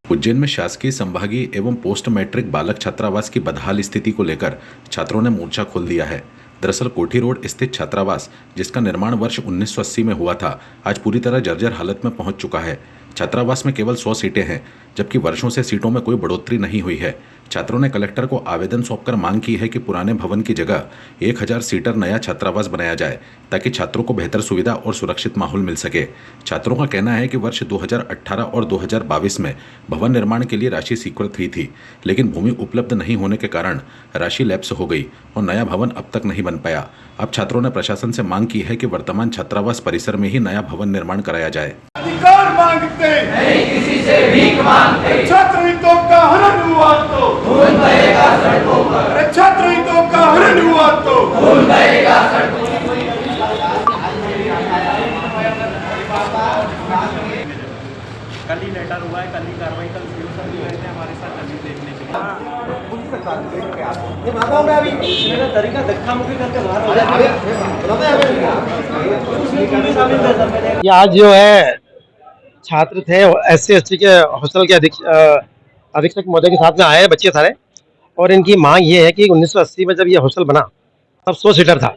उज्जैन में शासकीय संभागीय एवं पोस्ट मैट्रिक बालक छात्रावास की बदहाल स्थिति को लेकर छात्रों ने मोर्चा खोल दिया है। दरअसल कोठी रोड स्थित छात्रावास, जिसका निर्माण वर्ष 1980 में हुआ था, आज पूरी तरह जर्जर हालत में पहुंच चुका है। छात्रावास में केवल 100 सीटें हैं, जबकि वर्षों से सीटों में कोई बढ़ोतरी नहीं हुई है। छात्रों ने कलेक्टर को आवेदन सौंपकर मांग की है कि पुराने भवन की जगह 1000 सीटर नया छात्रावास बनाया जाए, ताकि छात्रों को बेहतर सुविधा और सुरक्षित माहौल मिल सके। छात्रों का कहना है कि वर्ष 2018 और 2022 में भवन निर्माण के लिए राशि स्वीकृत हुई थी, लेकिन भूमि उपलब्ध नहीं होने के कारण राशि लैप्स हो गई और नया भवन अब तक नहीं बन पाया। अब छात्रों ने प्रशासन से मांग की है कि वर्तमान छात्रावास परिसर में ही नया भवन निर्माण कराया जाए। अधिकार मांगते नहीं, किसी से भीख मांगते। छात्र हितों का हनन हुआ तो खून बहेगा सड़कों पर। छात्र हितों का हनन हुआ तो खून बहेगा सड़कों पर। कल ही लेटर हुआ है, कल ही कार्रवाई, कल सीओ सर भी गए थे हमारे साथ कल ही देखने के लिए। तरीका धक्का मुक्की करके बाहर। ये आज जो है छात्र थे SC/ST के हॉस्टल के अधीक्षक महोदय के साथ में आए हैं बच्चे सारे, और इनकी मांग ये है कि 1980 में जब ये हॉस्टल बना तब 100 सीटर था,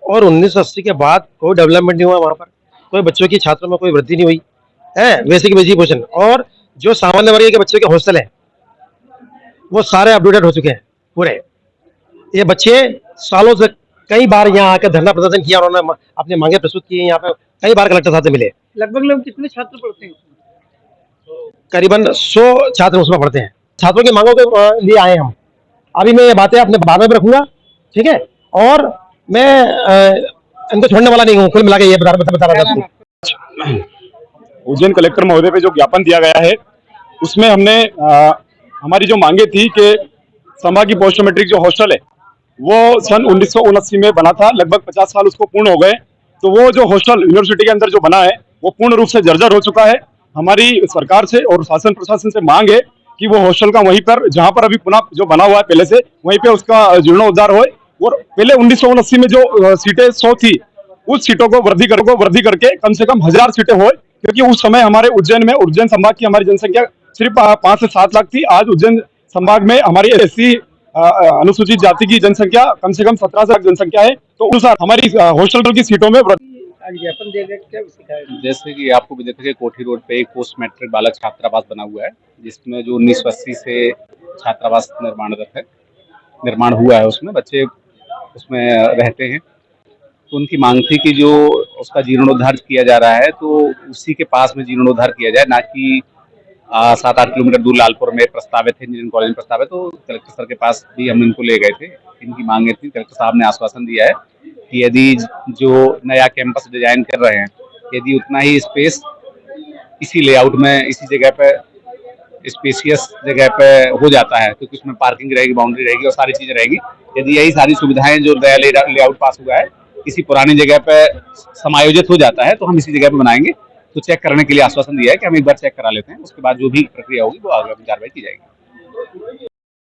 और 1980 के बाद कोई डेवलपमेंट नहीं हुआ, वहाँ पर कोई बच्चों की छात्रों में कोई वृद्धि नहीं हुई है, बेसिक एजुकेशन। और जो सामान्य वर्ग के बच्चों के हॉस्टल है वो सारे अपडेटेड हो चुके हैं पूरे। ये बच्चे सालों से कई बार यहाँ आकर धरना प्रदर्शन किया, उन्होंने अपने मांगे प्रस्तुत की, यहाँ पे कई बार कलेक्टर साहब से मिले। लगभग कितने छात्र पढ़ते हैं? करीबन 100 छात्र उसमें पढ़ते हैं। छात्रों की मांगों के लिए आए हम। अभी मैं ये बातें अपने बाद में रखूंगा, ठीक है, और मैं इनको छोड़ने वाला नहीं हूँ। कुल मिला के ये बता रहा था। उज्जैन कलेक्टर महोदय पे जो ज्ञापन दिया गया है उसमें हमने हमारी जो मांगे थी कि संभागीय पोस्ट मैट्रिक जो हॉस्टल है वो सन 1979 में बना था, लगभग 50 साल उसको पूर्ण हो गए। तो वो जो हॉस्टल यूनिवर्सिटी के अंदर जो बना है वो पूर्ण रूप से जर्जर हो चुका है। हमारी सरकार से और शासन प्रशासन से मांग है कि वो हॉस्टल का वहीं पर, जहां पर अभी पुनः जो बना हुआ है पहले से, वहीं पे उसका जीर्णोद्धार हो। और पहले 1979 में जो सीटें 100 थी, उस सीटों को वृद्धि करके कम से कम 1000 सीटें हो, क्योंकि उस समय हमारे उज्जैन संभाग की हमारी जनसंख्या सिर्फ 5 से 7 लाख थी। आज उज्जैन संभाग में हमारी SC अनुसूचित जाति की जनसंख्या कम से कम 17 लाख जनसंख्या है। तो उस हमारी हॉस्टल की सीटों में ज्ञापन दे क्या शिकायत? जैसे कि आपको भी देखा कि कोठी रोड पे एक पोस्ट मैट्रिक बालक छात्रावास बना हुआ है, जिसमें जो 1980 से छात्रावास निर्माण हुआ है, उसमें बच्चे उसमें रहते हैं। तो उनकी मांग थी कि जो उसका जीर्णोद्धार किया जा रहा है तो उसी के पास में जीर्णोद्धार किया जाए, ना कि 7-8 किलोमीटर दूर लालपुर में प्रस्तावित है, इंजीनियरिंग कॉलेज में प्रस्तावित। तो कलेक्टर सर के पास भी हम इनको ले गए थे, इनकी मांगे थी। कलेक्टर साहब ने आश्वासन दिया है कि यदि जो नया कैंपस डिजाइन कर रहे हैं, यदि उतना ही स्पेस इसी लेआउट में, इसी जगह पे, स्पेशियस जगह पे हो जाता है, क्योंकि उसमें पार्किंग रहेगी, बाउंड्री रहेगी और सारी चीजें रहेगी, यदि यही सारी सुविधाएं जो नया लेआउट पास हुआ है किसी पुरानी जगह पे समायोजित हो जाता है, तो हम इसी जगह पे बनाएंगे। तो चेक करने के लिए आश्वासन दिया है कि हम एक बार चेक करा लेते हैं, उसके बाद जो भी प्रक्रिया होगी वो आगे कार्रवाई की जाएगी।